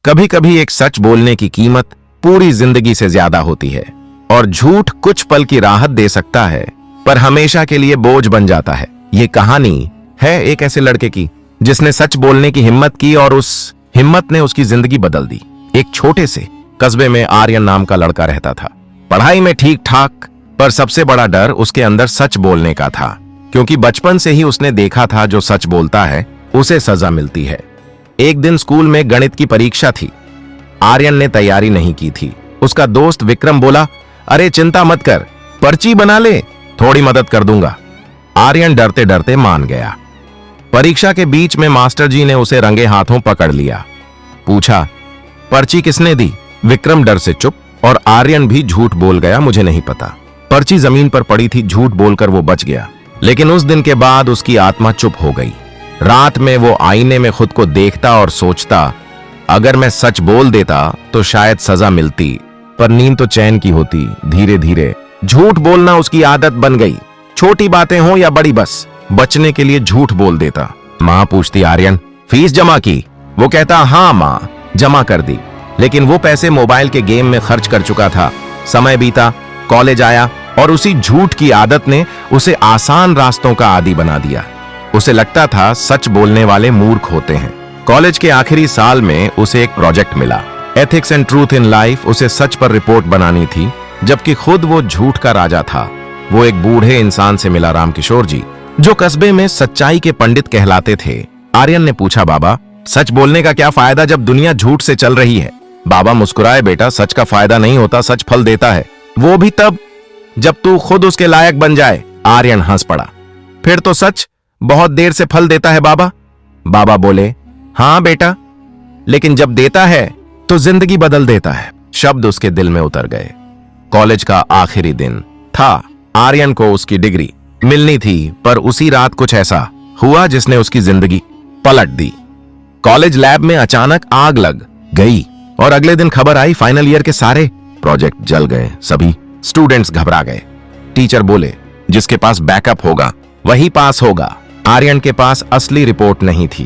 कभी कभी एक सच बोलने की कीमत पूरी जिंदगी से ज्यादा होती है और झूठ कुछ पल की राहत दे सकता है पर हमेशा के लिए बोझ बन जाता है। ये कहानी है एक ऐसे लड़के की जिसने सच बोलने की हिम्मत की और उस हिम्मत ने उसकी जिंदगी बदल दी। एक छोटे से कस्बे में आर्यन नाम का लड़का रहता था। पढ़ाई में ठीक ठाक, पर सबसे बड़ा डर उसके अंदर सच बोलने का था, क्योंकि बचपन से ही उसने देखा था जो सच बोलता है उसे सजा मिलती है। एक दिन स्कूल में गणित की परीक्षा थी। आर्यन ने तैयारी नहीं की थी। उसका दोस्त विक्रम बोला, अरे चिंता मत कर, पर्ची बना ले, थोड़ी मदद कर दूंगा। आर्यन डरते डरते मान गया। परीक्षा के बीच में मास्टर जी ने उसे रंगे हाथों पकड़ लिया। पूछा, पर्ची किसने दी? विक्रम डर से चुप और आर्यन भी झूठ बोल गया, मुझे नहीं पता। पर्ची जमीन पर पड़ी थी, झूठ बोलकर वो बच गया। लेकिन उस दिन के बाद उसकी आत्मा चुप हो गई। रात में वो आईने में खुद को देखता और सोचता, अगर मैं सच बोल देता तो शायद सजा मिलती, पर नींद तो चैन की होती। धीरे धीरे झूठ बोलना उसकी आदत बन गई। छोटी बातें हो या बड़ी, बस बचने के लिए झूठ बोल देता। माँ पूछती, आर्यन फीस जमा की? वो कहता, हाँ माँ, जमा कर दी। लेकिन वो पैसे मोबाइल के गेम में खर्च कर चुका था। समय बीता, कॉलेज आया और उसी झूठ की आदत ने उसे आसान रास्तों का आदी बना दिया। उसे लगता था सच बोलने वाले मूर्ख होते हैं। कॉलेज के आखिरी साल में उसे एक प्रोजेक्ट मिला, ethics and truth in life. उसे सच पर रिपोर्ट बनानी थी, जबकि खुद वो झूठ का राजा था। वो एक बूढ़े इंसान से मिला, रामकिशोर जी, जो कस्बे में सच्चाई के पंडित कहलाते थे। आर्यन ने पूछा, बाबा सच बोलने का क्या फायदा जब दुनिया झूठ से चल रही है? बाबा मुस्कुराए, बेटा सच का फायदा नहीं होता, सच फल देता है, वो भी तब जब तू खुद उसके लायक बन जाए। आर्यन हंस पड़ा, फिर तो सच बहुत देर से फल देता है बाबा। बाबा बोले, हाँ बेटा, लेकिन जब देता है तो जिंदगी बदल देता है। शब्द उसके दिल में उतर गए। कॉलेज का आखिरी दिन था। आर्यन को उसकी डिग्री मिलनी थी, पर उसी रात कुछ ऐसा हुआ जिसने उसकी जिंदगी पलट दी। कॉलेज लैब में अचानक आग लग गई और अगले दिन खबर आई, फाइनल ईयर के सारे प्रोजेक्ट जल गए। सभी स्टूडेंट्स घबरा गए। टीचर बोले, जिसके पास बैकअप होगा वही पास होगा। आर्यन के पास असली रिपोर्ट नहीं थी,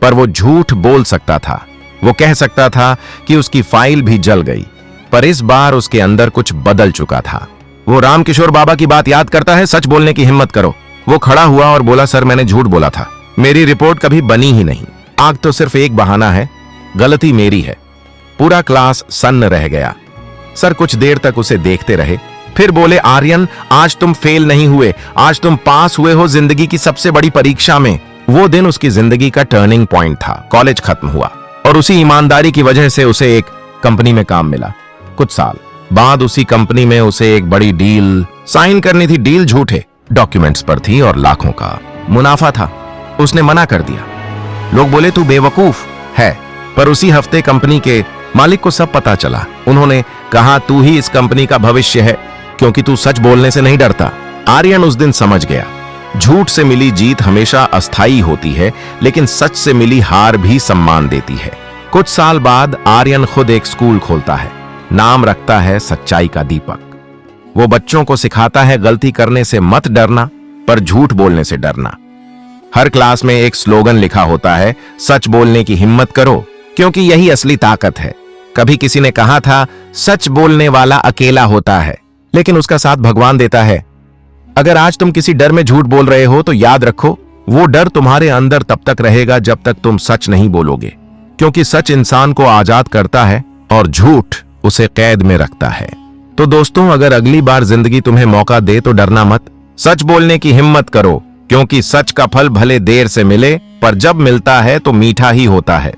पर वो झूठ बोल सकता था। वो कह सकता था कि उसकी फाइल भी जल गई, पर इस बार उसके अंदर कुछ बदल चुका था। वो रामकिशोर बाबा की बात याद करता है, सच बोलने की हिम्मत करो। वो खड़ा हुआ और बोला, सर मैंने झूठ बोला था, मेरी रिपोर्ट कभी बनी ही नहीं। आग तो सिर्फ एक बहाना है, गलती मेरी है। पूरा क्लास सन्न रह गया। सर कुछ देर तक उसे देखते रहे, फिर बोले, आर्यन आज तुम फेल नहीं हुए, आज तुम पास हुए हो जिंदगी की सबसे बड़ी परीक्षा में। वो दिन उसकी जिंदगी का टर्निंग पॉइंट था। कॉलेज खत्म हुआ और उसी ईमानदारी की वजह से उसे एक कंपनी में काम मिला। कुछ साल बाद उसी कंपनी में उसे एक बड़ी डील साइन करनी थी। डील झूठे डॉक्यूमेंट्स पर थी और लाखों का मुनाफा था। उसने मना कर दिया। लोग बोले, तू बेवकूफ है, पर उसी हफ्ते कंपनी के मालिक को सब पता चला। उन्होंने कहा, तू ही इस कंपनी का भविष्य है, क्योंकि तू सच बोलने से नहीं डरता। आर्यन उस दिन समझ गया, झूठ से मिली जीत हमेशा अस्थायी होती है, लेकिन सच से मिली हार भी सम्मान देती है। कुछ साल बाद आर्यन खुद एक स्कूल खोलता है। नाम रखता है सच्चाई का दीपक। वो बच्चों को सिखाता है, गलती करने से मत डरना, पर झूठ बोलने से डरना। हर क्लास में एक स्लोगन लिखा होता है, सच बोलने की हिम्मत करो, क्योंकि यही असली ताकत है। कभी किसी ने कहा था, सच बोलने वाला अकेला होता है, लेकिन उसका साथ भगवान देता है। अगर आज तुम किसी डर में झूठ बोल रहे हो तो याद रखो, वो डर तुम्हारे अंदर तब तक रहेगा जब तक तुम सच नहीं बोलोगे, क्योंकि सच इंसान को आजाद करता है और झूठ उसे कैद में रखता है। तो दोस्तों, अगर अगली बार जिंदगी तुम्हें मौका दे तो डरना मत, सच बोलने की हिम्मत करो, क्योंकि सच का फल भले देर से मिले, पर जब मिलता है तो मीठा ही होता है।